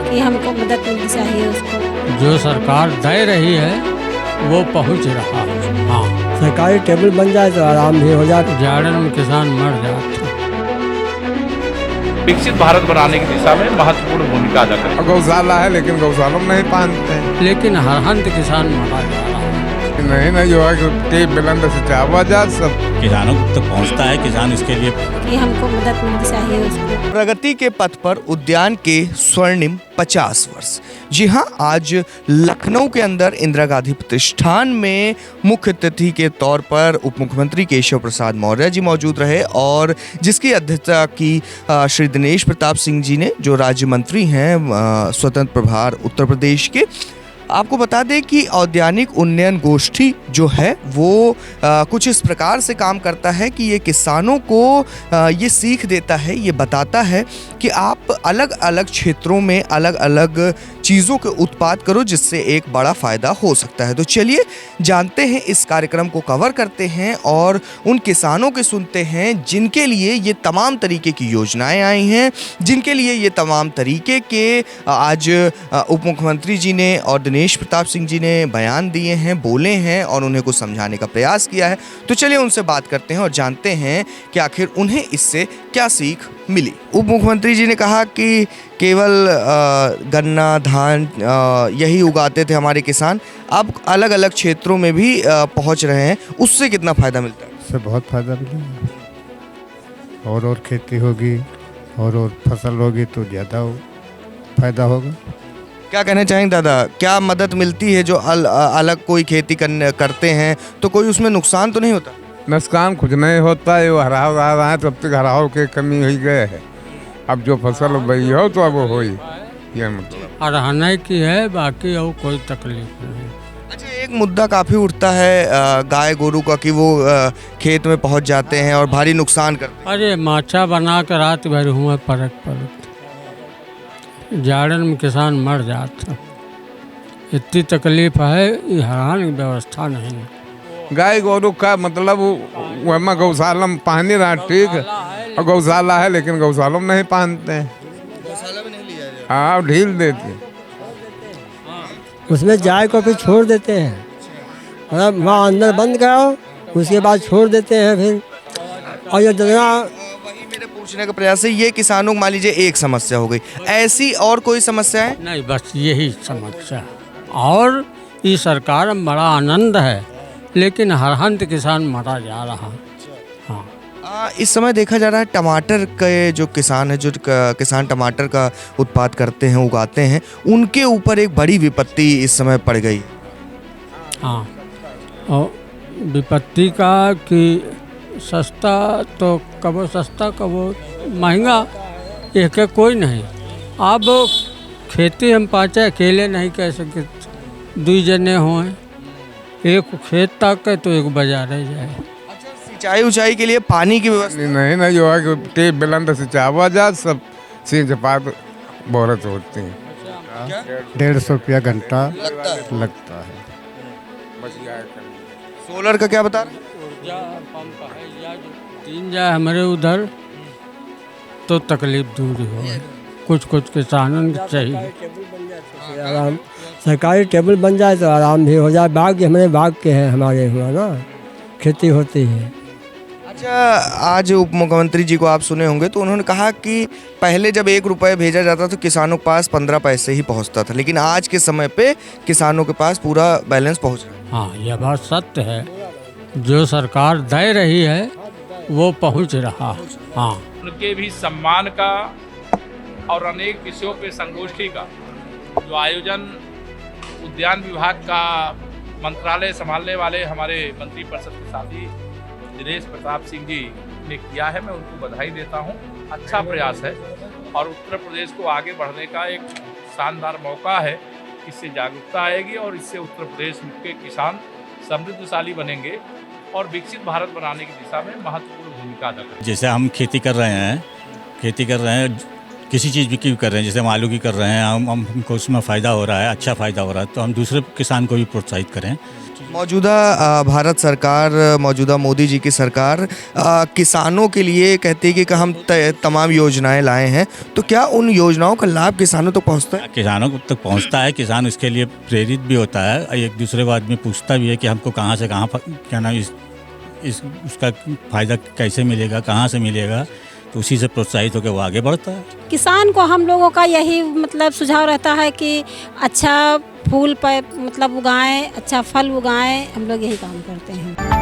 कि हमको मदद मिलनी चाहिए उसको। जो सरकार दे रही है वो पहुंच रहा है। हाँ, सरकारी टेबल बन जाए तो आराम भी हो जाए। जाड़न में किसान मर जाते। विकसित भारत बनाने की दिशा में महत्वपूर्ण भूमिका अदा करें। गौशाला है लेकिन गौशाला में नहीं पालते हैं। लेकिन हर हंत किसान मारा जा रहा है। नहीं जो है कि बुलंद से चावा जा सब किसानों तक पहुंचता है। किसान इसके लिए कि हमको मदद मिलनी चाहिए उसको। प्रगति के पथ पर उद्यान के स्वर्णिम 50 वर्ष। जी हाँ, आज लखनऊ के अंदर इंदिरा गांधी प्रतिष्ठान में मुख्य अतिथि के तौर पर उप मुख्यमंत्री केशव प्रसाद मौर्य जी मौजूद रहे और जिसकी अध्यक्षता की श्री दिनेश प्रताप सिंह जी ने, जो राज्य मंत्री हैं स्वतंत्र प्रभार उत्तर प्रदेश के। आपको बता दें कि औद्यानिक उन्नयन गोष्ठी जो है वो कुछ इस प्रकार से काम करता है कि ये किसानों को ये सीख देता है, ये बताता है कि आप अलग अलग क्षेत्रों में अलग अलग चीज़ों के उत्पाद करो जिससे एक बड़ा फ़ायदा हो सकता है। तो चलिए जानते हैं, इस कार्यक्रम को कवर करते हैं और उन किसानों के सुनते हैं जिनके लिए ये तमाम तरीके की योजनाएं आई हैं, जिनके लिए ये तमाम तरीके के आज उप मुख्यमंत्री जी ने और दिनेश प्रताप सिंह जी ने बयान दिए हैं, बोले हैं और उन्हें कुछ समझाने का प्रयास किया है। तो चलिए उनसे बात करते हैं और जानते हैं कि आखिर उन्हें इससे क्या सीख मिली। उप मुख्यमंत्री जी ने कहा कि केवल गन्ना धान यही उगाते थे हमारे किसान, अब अलग अलग क्षेत्रों में भी पहुंच रहे हैं, उससे कितना फ़ायदा मिलता है? उससे बहुत फ़ायदा मिलेगा और खेती होगी और फसल होगी तो ज़्यादा फ़ायदा होगा। क्या कहना चाहेंगे दादा, क्या मदद मिलती है जो अलग कोई खेती करते हैं तो कोई उसमें नुकसान तो नहीं होता? नुकसान कुछ नहीं होता है। वो हराव आ रहा है तब तक हराव की कमी हो गए है। अब जो फसल बई हो तो अब वो हो ये मतलब अरहने की है, बाकी और कोई तकलीफ नहीं। अच्छा, एक मुद्दा काफ़ी उठता है गाय गोरू का कि वो खेत में पहुंच जाते हैं और भारी नुकसान करते हैं। अरे माचा बना कर रात भर हुआ परक जाड़न में किसान मर जाता। इतनी तकलीफ है, ये हैरान की व्यवस्था नहीं। गाय गोरू का मतलब वह गौशाला में पानी रहा ठीक है, और गौशाला है लेकिन गौशाला में नहीं पहनते हैं। गौशाला में नहीं लिया जाए। हाँ, ढील देते उसमें जाए को फिर छोड़ देते हैं, मतलब वहाँ अंदर बंद कराओ, उसके बाद छोड़ देते हैं फिर। और ये जितना वही मेरे पूछने का प्रयास है, ये किसानों को मान लीजिए एक समस्या हो गई, ऐसी और कोई समस्या है? नहीं, बस यही समस्या। और ये सरकार में बड़ा आनंद है, लेकिन हर हंत किसान मरा जा रहा है। हाँ, इस समय देखा जा रहा है टमाटर के जो किसान है, जो किसान टमाटर का उत्पाद करते हैं, उगाते हैं, उनके ऊपर एक बड़ी विपत्ति इस समय पड़ गई। हाँ, और विपत्ति का कि सस्ता तो कबो सस्ता कबो महंगा, एक कोई नहीं। अब खेती हम पाचे अकेले नहीं कह सकते, दो जने हों, एक खेत तक है तो एक बाजार रह जाए। अच्छा, सिंचाई उचाई के लिए पानी की व्यवस्था नहीं जो है कि बुलंद से चावा जा सब सिंच पात बहुत होती है। 150 रुपया घंटा लगता है। सोलर का क्या बता रहे? ऊर्जा पंप है या जो तीन जाए हमारे उधर तो तकलीफ दूर हो। कुछ किसानों को चाहिए आराम, सरकारी टेबल बन जाए तो आराम भी हो जाए। बाग हमारे बाग के हैं, हमारे हुआ ना खेती होती है। अच्छा, आज उप मुख्यमंत्री जी को आप सुने होंगे तो उन्होंने कहा कि पहले जब 1 रुपये भेजा जाता तो किसानों के पास 15 पैसे ही पहुंचता था, लेकिन आज के समय पे किसानों के पास पूरा बैलेंस पहुंच रहा है। हाँ, यह बात सत्य है। जो सरकार दे रही है वो पहुंच रहा। हाँ, उनके भी सम्मान का और अनेक विषयों पे संगोष्ठी का जो आयोजन उद्यान विभाग का मंत्रालय संभालने वाले हमारे मंत्री परिषद के साथी दिनेश प्रताप सिंह जी ने किया है, मैं उनको बधाई देता हूं। अच्छा प्रयास है और उत्तर प्रदेश को आगे बढ़ने का एक शानदार मौका है। इससे जागरूकता आएगी और इससे उत्तर प्रदेश के किसान समृद्धशाली बनेंगे और विकसित भारत बनाने की दिशा में महत्वपूर्ण भूमिका अदा करेंगे। जैसे हम खेती कर रहे हैं किसी चीज़ भी की कर रहे हैं, जैसे हम आलू की कर रहे हैं, हमको उसमें फ़ायदा हो रहा है, अच्छा फ़ायदा हो रहा है, तो हम दूसरे किसान को भी प्रोत्साहित करें। मौजूदा भारत सरकार, मौजूदा मोदी जी की सरकार किसानों के लिए कहती है कि हम तमाम योजनाएं लाए हैं, तो क्या उन योजनाओं का लाभ किसानों तक पहुंचता है? किसानों तक पहुंचता है, किसान इसके लिए प्रेरित भी होता है, एक दूसरे को आदमी पूछता भी है कि हमको कहाँ से कहाँ क्या नाम उसका फ़ायदा कैसे मिलेगा, कहाँ से मिलेगा, तो उसी से प्रोत्साहित होकर वो आगे बढ़ता है। किसान को हम लोगों का यही मतलब सुझाव रहता है कि अच्छा फूल पर मतलब उगाएं, अच्छा फल उगाएं, हम लोग यही काम करते हैं।